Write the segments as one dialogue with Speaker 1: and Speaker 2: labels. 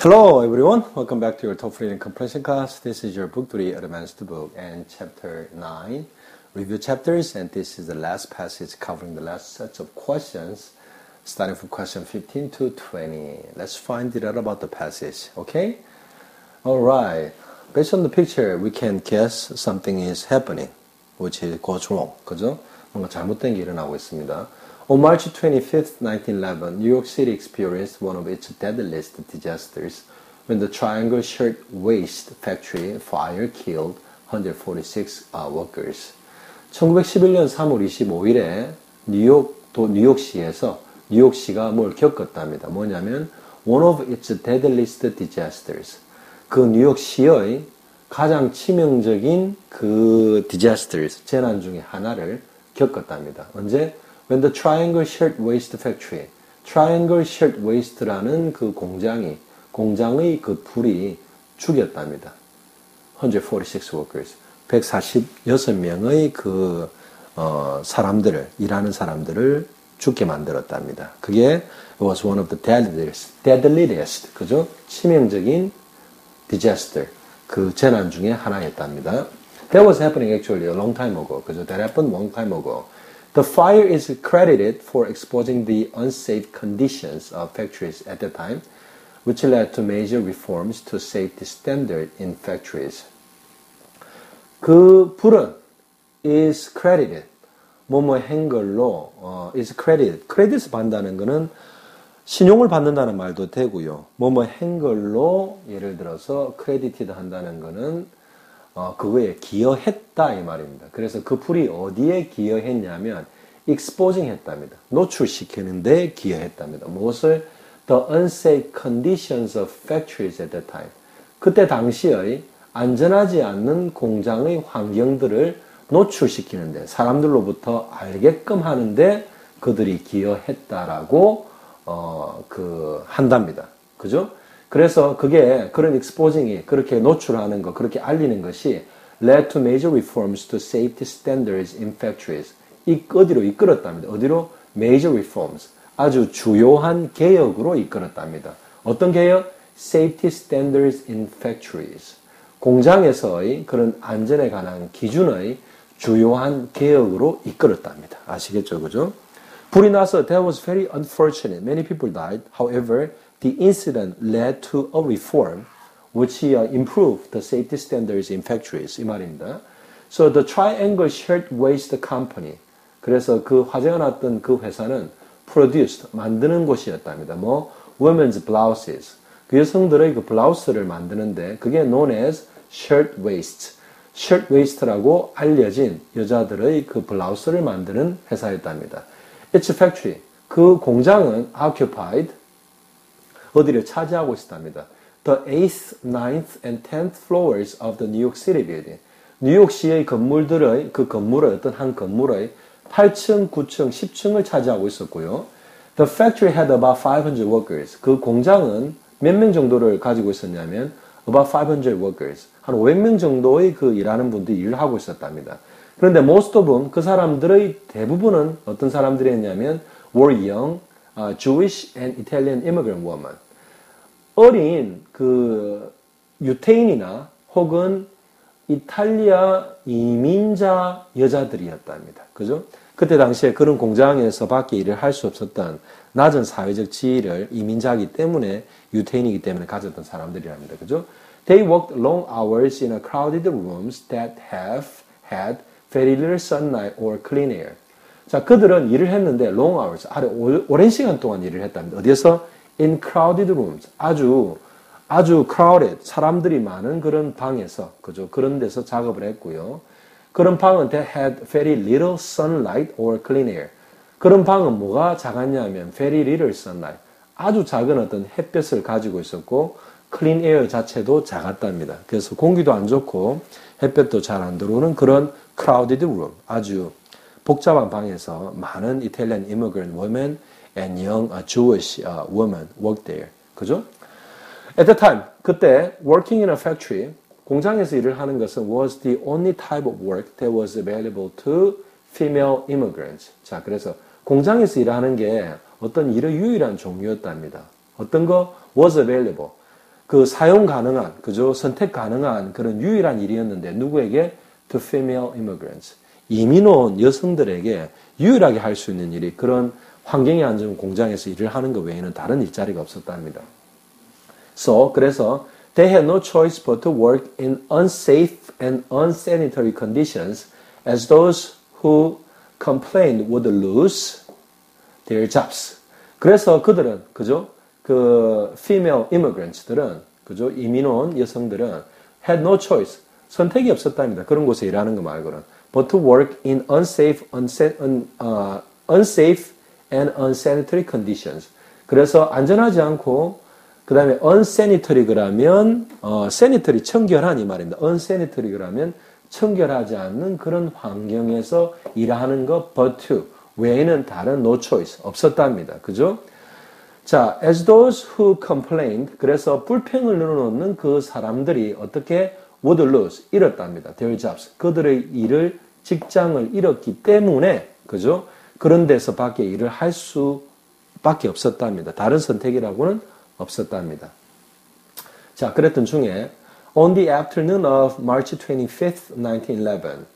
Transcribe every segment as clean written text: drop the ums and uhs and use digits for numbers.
Speaker 1: Hello everyone, welcome back to your TOEFL reading comprehension class. This is your book 3 advanced book and chapter 9 review chapters, and this is the last passage covering the last sets of questions starting from question 15 to 20. Let's find it out about the passage, okay? Alright, based on the picture we can guess something is happening which is goes wrong, 그죠? 뭔가 잘못된 게 일어나고 있습니다. On March 25th, 1911, New York City experienced one of its deadliest disasters when the Triangle Shirtwaist Factory fire killed 146 workers. 1911년 3월 25일에 뉴욕시가 뭘 겪었답니다. 뭐냐면 one of its deadliest disasters. 그 뉴욕시의 가장 치명적인 그 disasters, 재난 중에 하나를 겪었답니다. 언제? When the Triangle Shirtwaist Factory, Triangle Shirtwaist라는 그 공장의 그 불이 죽였답니다. 146 workers, 146명의 그 일하는 사람들을 죽게 만들었답니다. 그게 was one of the deadliest, 그죠? 치명적인 disaster, 그 재난 중에 하나였답니다. That was happening actually a long time ago, 그죠? That happened long time ago. The fire is credited for exposing the unsafe conditions of factories at the time, which led to major reforms to safety standard in factories. 그 불은 is credited, 뭐뭐 행걸로 is credited. credit 받는다는 거는 신용을 받는다는 말도 되고요. 뭐뭐 행걸로 예를 들어서 credited 한다는 거는 그거에 기여했다 이 말입니다. 그래서 그 불이 어디에 기여했냐면 exposing 했답니다. 노출시키는데 기여했답니다. 무엇을? The unsafe conditions of factories at that time. 그때 당시의 안전하지 않는 공장의 환경들을 노출시키는데, 사람들로부터 알게끔 하는데 그들이 기여했다라고 한답니다. 그죠? 그래서 그게 그런 exposing이 그렇게 노출하는 거, 그렇게 알리는 것이 led to major reforms to safety standards in factories. 어디로 이끌었답니다. 어디로? Major reforms. 아주 주요한 개혁으로 이끌었답니다. 어떤 개혁? Safety standards in factories. 공장에서의 그런 안전에 관한 기준의 주요한 개혁으로 이끌었답니다. 아시겠죠? 그죠? 불이 나서 that was very unfortunate. Many people died. However, the incident led to a reform which improved the safety standards in factories. 이 말입니다. So the Triangle Shirtwaist Company. 그래서 그 화재가 났던 그 회사는 produced, 만드는 곳이었답니다. women's blouses. 그 여성들의 그 블라우스를 만드는데 그게 known as shirtwaists. shirtwaist라고 알려진 여자들의 그 블라우스를 만드는 회사였답니다. Its factory. 그 공장은 occupied, 어디를 차지하고 있었답니다. The 8th, 9th, and 10th floors of the New York City building. 뉴욕시의 건물들의 그 건물의 어떤 한 건물의 8층, 9층, 10층을 차지하고 있었고요. The factory had about 500 workers. 그 공장은 몇 명 정도를 가지고 있었냐면 about 500 workers. 한 500명 정도의 그 일하는 분들이 일을 하고 있었답니다. 그런데 most of them, 그 사람들의 대부분은 어떤 사람들이었냐면 were young, Jewish and Italian immigrant women. 어린 그 유태인이나 혹은 이탈리아 이민자 여자들이었답니다. 그죠? 그때 당시에 그런 공장에서 밖에 일을 할 수 없었던 낮은 사회적 지위를 이민자이기 때문에 유태인이기 때문에 가졌던 사람들이랍니다. 그죠? They worked long hours in a crowded rooms that have had very little sunlight or clean air. 자, 그들은 일을 했는데 long hours, 오랜 시간 동안 일을 했답니다. 어디에서? In crowded rooms. 아주 crowded, 사람들이 많은 그런 방에서, 그죠? 그런 데서 작업을 했고요. 그런 방은 that had very little sunlight or clean air. 그런 방은 뭐가 작았냐면 very little sunlight. 아주 작은 어떤 햇볕을 가지고 있었고 clean air 자체도 작았답니다. 그래서 공기도 안 좋고 햇볕도 잘 안 들어오는 그런 crowded room. 아주 복잡한 방에서 많은 Italian immigrant women and young Jewish women worked there. 그죠? At the time, 그때 working in a factory, 공장에서 일을 하는 것은 was the only type of work that was available to female immigrants. 자, 그래서 공장에서 일하는 게 어떤 일의 유일한 종류였답니다. 어떤 거? was available. 그 사용 가능한, 그죠? 선택 가능한 그런 유일한 일이었는데, 누구에게? To female immigrants. 이민 온 여성들에게 유일하게 할 수 있는 일이 그런 환경에 안 좋은 공장에서 일을 하는 것 외에는 다른 일자리가 없었답니다. 그래서 they had no choice but to work in unsafe and unsanitary conditions as those who complained would lose their jobs. 그래서 그들은, 그죠? 그 female immigrants들은, 그죠? 이민 온 여성들은 had no choice. 선택이 없었답니다. 그런 곳에 일하는 거 말고는. But to work in unsafe and unsanitary conditions. 그래서 안전하지 않고, 그 다음에 unsanitary 그러면, sanitary 청결한 이 말입니다. unsanitary 그러면 청결하지 않는 그런 환경에서 일하는 것, but to. 외에는 다른 no choice. 없었답니다. 그죠? 자, as those who complained. 그래서 불평을 늘어놓는 그 사람들이 어떻게 would lose. 잃었답니다. their jobs. 그들의 일을, 직장을 잃었기 때문에, 그죠? 그런 데서 밖에 일을 할 수밖에 없었답니다. 다른 선택이라고는 없었답니다. 자, 그랬던 중에 on the afternoon of March 25th, 1911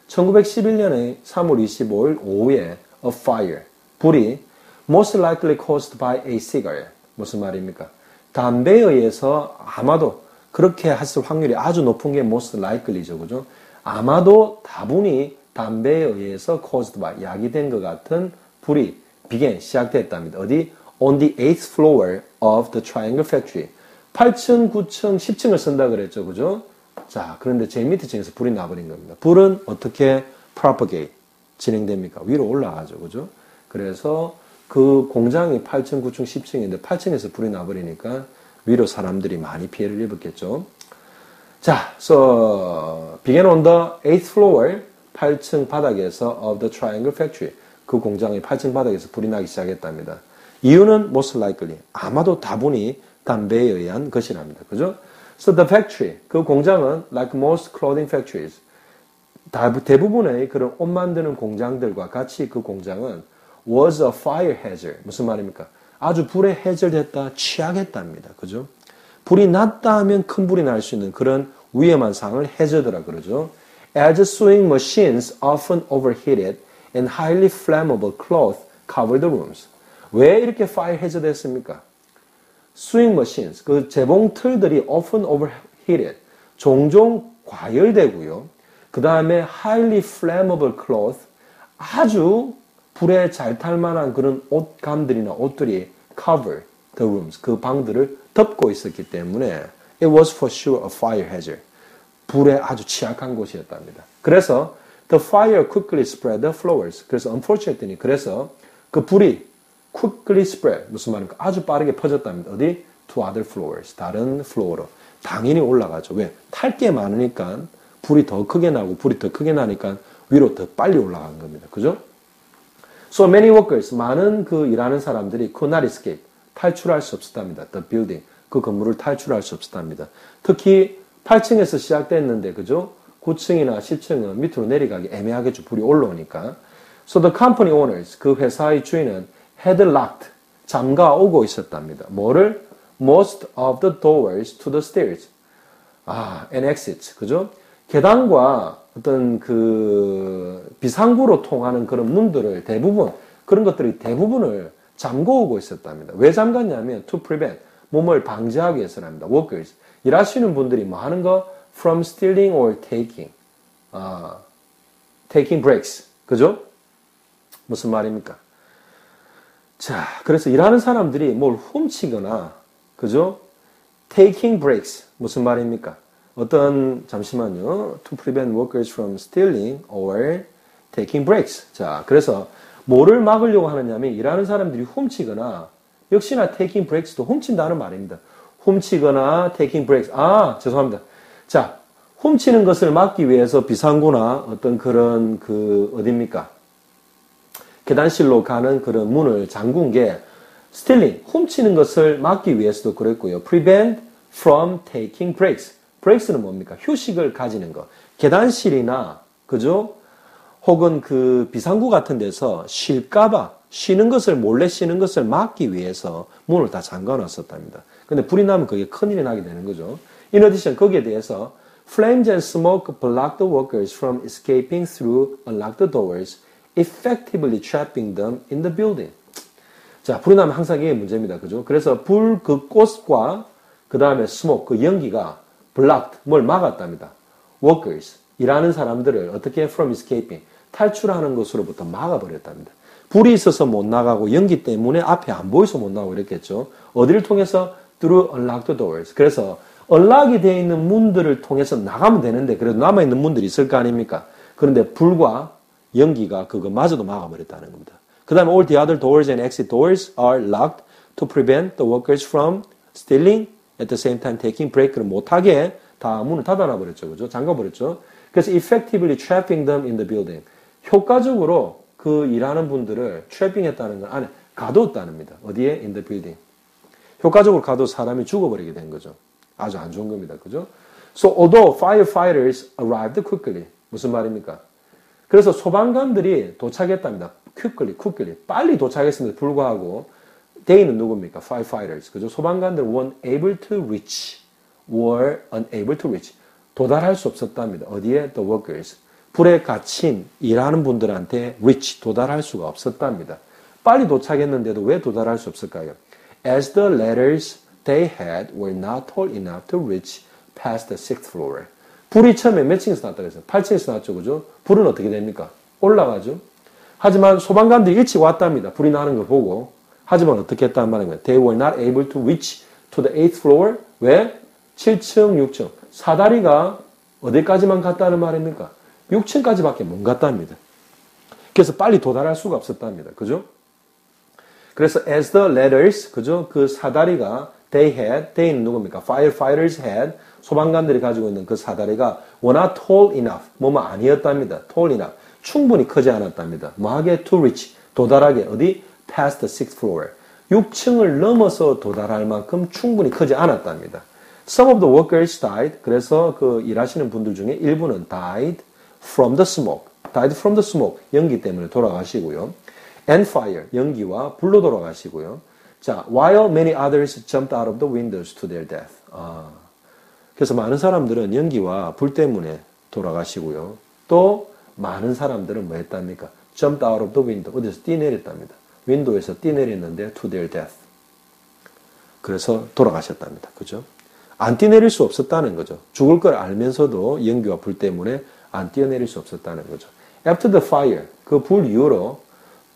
Speaker 1: 1911년의 3월 25일 오후에 a fire, 불이 most likely caused by a cigarette. 무슨 말입니까? 담배에 의해서 아마도 그렇게 했을 확률이 아주 높은 게 most likely죠. 그죠? 아마도 다분히 담배에 의해서 caused by, 야기된 것 같은 불이 began, 시작됐답니다. 어디? On the 8th floor of the Triangle Factory. 8층, 9층, 10층을 쓴다 그랬죠. 그죠? 자, 그런데 제일 밑에 층에서 불이 나버린 겁니다. 불은 어떻게 propagate, 진행됩니까? 위로 올라가죠. 그죠? 그래서 그 공장이 8층, 9층, 10층인데 8층에서 불이 나버리니까 위로 사람들이 많이 피해를 입었겠죠. 자, so began on the 8th floor, 8층 바닥에서 of the Triangle Factory. 그 공장의 8층 바닥에서 불이 나기 시작했답니다. 이유는 most likely, 아마도 다분히 담배에 의한 것이랍니다. 그죠? So the factory, 그 공장은 like most clothing factories, 대부분의 그런 옷 만드는 공장들과 같이 그 공장은 was a fire hazard. 무슨 말입니까? 아주 불에 해절됐다, 취약했답니다. 그죠? 불이 났다 하면 큰 불이 날 수 있는 그런 위험한 상황을 hazard라 그러죠. As sewing machines often overheated and highly flammable cloth covered the rooms. 왜 이렇게 fire hazard 했습니까? sewing machines, 그 재봉 틀들이 often overheated, 종종 과열되고요. 그 다음에 highly flammable cloth, 아주 불에 잘 탈 만한 그런 옷감들이나 옷들이 cover the rooms, 그 방들을 덮고 있었기 때문에 it was for sure a fire hazard. 불에 아주 취약한 곳이었답니다. 그래서 the fire quickly spread the floors. 그래서 unfortunately, 그래서 그 불이 quickly spread, 무슨 말입니까? 아주 빠르게 퍼졌답니다. 어디? to other floors, 다른 플로어로. 당연히 올라가죠. 왜? 탈 게 많으니까 불이 더 크게 나고 불이 더 크게 나니까 위로 더 빨리 올라간 겁니다. 그죠? So many workers, 많은 그 일하는 사람들이 could not escape, 탈출할 수 없었답니다. The building, 그 건물을 탈출할 수 없었답니다. 특히 8층에서 시작됐는데, 그죠? 9층이나 10층은 밑으로 내려가기 애매하게 불이 올라오니까. So the company owners, 그 회사의 주인은 had locked, 잠가 오고 있었답니다. 뭐를? Most of the doors to the stairs. and exits. 그죠? 계단과 어떤 그 비상구로 통하는 그런 문들을 그런 것들이 대부분을 잠궈오고 있었답니다. 왜 잠갔냐면 to prevent, 몸을 방지하기 위해서랍니다. workers, 일하시는 분들이 뭐 하는 거? from stealing or taking. taking breaks. 그죠? 무슨 말입니까? 자, 그래서 일하는 사람들이 뭘 훔치거나, 그죠? taking breaks. 무슨 말입니까? 잠시만요. to prevent workers from stealing or taking breaks. 자, 그래서 뭐를 막으려고 하느냐면 일하는 사람들이 훔치거나, 역시나 taking breaks도 훔친다는 말입니다. 훔치거나 taking breaks. 죄송합니다. 자, 훔치는 것을 막기 위해서 비상구나 어떤 그런 어딥니까? 계단실로 가는 그런 문을 잠근 게 stealing, 훔치는 것을 막기 위해서도 그랬고요. prevent from taking breaks. breaks는 뭡니까? 휴식을 가지는 것. 계단실이나, 그죠? 혹은 그 비상구 같은 데서 쉴까봐, 몰래 쉬는 것을 막기 위해서 문을 다 잠가 놨었답니다. 근데 불이 나면 그게 큰일이 나게 되는 거죠. In addition, 거기에 대해서 flames and smoke blocked the workers from escaping through unlocked doors, effectively trapping them in the building. 자, 불이 나면 항상 이게 문제입니다. 그죠? 그래서 그 꽃과 그 다음에 smoke, 그 연기가 blocked, 뭘 막았답니다. workers, 일하는 사람들을 어떻게 from escaping, 탈출하는 것으로부터 막아버렸답니다. 불이 있어서 못 나가고 연기 때문에 앞에 안 보여서 못 나가고 이랬겠죠. 어디를 통해서? through unlocked doors. 그래서 unlock이 되어 있는 문들을 통해서 나가면 되는데 그래도 남아있는 문들이 있을 거 아닙니까? 그런데 불과 연기가 그거마저도 막아버렸다는 겁니다. 그 다음에 all the other doors and exit doors are locked to prevent the workers from stealing at the same time taking break를 못하게 다 문을 닫아놔버렸죠. 그죠? 잠가버렸죠. 그래서 effectively trapping them in the building. 효과적으로 그 일하는 분들을 trapping했다는 건 안에 가두었다는 겁니다. 어디에? in the building. 효과적으로 가도 사람이 죽어버리게 된 거죠. 아주 안 좋은 겁니다. 그죠? So although firefighters arrived quickly. 무슨 말입니까? 그래서 소방관들이 도착했답니다. quickly. 빨리 도착했음에도 불구하고 they는 누굽니까? firefighters. 그죠? 소방관들은 weren't able to reach. 도달할 수 없었답니다. 어디에? the workers. 불에 갇힌 일하는 분들한테 reach, 도달할 수가 없었답니다. 빨리 도착했는데도 왜 도달할 수 없을까요? As the ladders they had were not tall enough to reach past the 6th floor. 불이 처음에 몇 층에서 났다고 했어요? 8층에서 났죠, 그죠? 불은 어떻게 됩니까? 올라가죠. 하지만 소방관들이 일찍 왔답니다. 불이 나는 걸 보고. 하지만 어떻게 했다는 말인가요? They were not able to reach to the 8th floor. 왜? 7층, 6층. 사다리가 어디까지만 갔다는 말입니까? 6층까지밖에 못 갔답니다. 그래서 빨리 도달할 수가 없었답니다. 그죠? 그래서 as the ladders, 그죠? 그 사다리가 they는 누굽니까? firefighters had, 소방관들이 가지고 있는 그 사다리가 were not tall enough, 뭐뭐 아니었답니다. tall enough, 충분히 크지 않았답니다. 뭐하게? to reach, 도달하게, 어디? past the 6th floor. 6층을 넘어서 도달할 만큼 충분히 크지 않았답니다. Some of the workers died, 그래서 그 일하시는 분들 중에 일부는 died from the smoke, 연기 때문에 돌아가시고요. and fire, 연기와 불로 돌아가시고요. 자, while many others jumped out of the windows to their death. 그래서 많은 사람들은 연기와 불 때문에 돌아가시고요. 또 많은 사람들은 뭐 했답니까? jumped out of the window. 어디서 뛰내렸답니다. 윈도우에서 뛰내렸는데 to their death. 그래서 돌아가셨답니다. 그죠? 안 뛰내릴 수 없었다는 거죠. 죽을 걸 알면서도 연기와 불 때문에 안 뛰어내릴 수 없었다는 거죠. After the fire, 그 불 이후로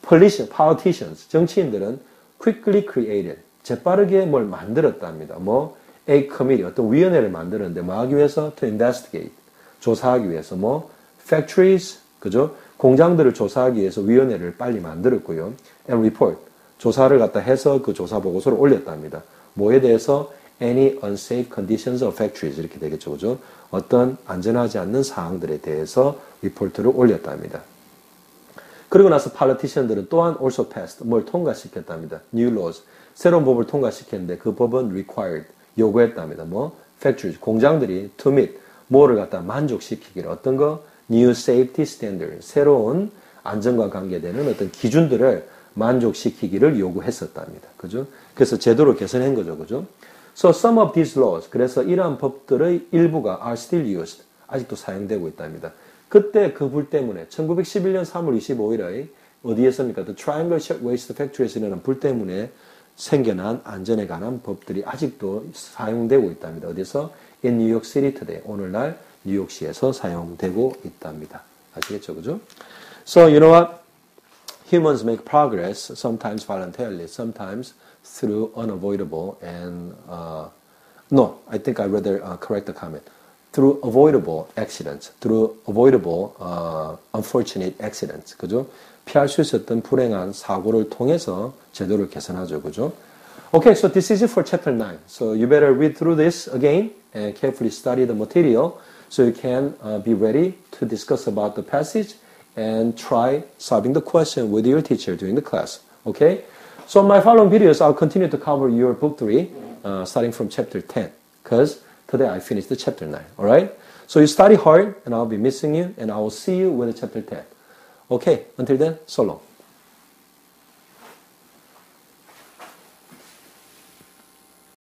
Speaker 1: politicians, 정치인들은 quickly created, 재빠르게 뭘 만들었답니다. 뭐, a committee, 어떤 위원회를 만들었는데 뭐 하기 위해서? to investigate, 조사하기 위해서. 뭐, factories, 그죠? 공장들을 조사하기 위해서 위원회를 빨리 만들었고요. and report, 조사를 갖다 해서 그 조사 보고서를 올렸답니다. 뭐에 대해서? any unsafe conditions of factories, 이렇게 되겠죠. 그죠? 어떤 안전하지 않는 사항들에 대해서 리포트를 올렸답니다. 그리고 나서 politician들은 또한 also passed, 뭘 통과시켰답니다. new laws, 새로운 법을 통과시켰는데 그 법은 required, 요구했답니다. 뭐? factories, 공장들이 to meet, 뭐를 갖다 만족시키기를, 어떤 거? new safety standard, 새로운 안전과 관계되는 어떤 기준들을 만족시키기를 요구했었답니다. 그죠? 그래서 제도를 개선한 거죠. 그죠? So some of these laws, 그래서 이러한 법들의 일부가 are still used, 아직도 사용되고 있답니다. 그때 그 불 때문에 1911년 3월 25일에 어디에서입니까? The Triangle Shirtwaist Factory에서 일어난 불 때문에 생겨난 안전에 관한 법들이 아직도 사용되고 있답니다. 어디서? In New York City today. 오늘날 뉴욕시에서 사용되고 있답니다. 아시겠죠? 그죠? So you know what? Humans make progress, sometimes voluntarily, sometimes through unavoidable and, no, I think I'd rather correct the comment. Through avoidable accidents, through avoidable, unfortunate accidents. 그죠? 피할 수 있었던 불행한 사고를 통해서 제도를 개선하죠. 그죠? Okay, so this is it for chapter 9. So you better read through this again and carefully study the material so you can be ready to discuss about the passage and try solving the question with your teacher during the class. Okay? So in my following videos, I'll continue to cover your book 3, starting from chapter 10, because today I finished the chapter 9. Alright? So you study hard, and I'll be missing you, and I will see you with chapter 10. Okay, until then, so long.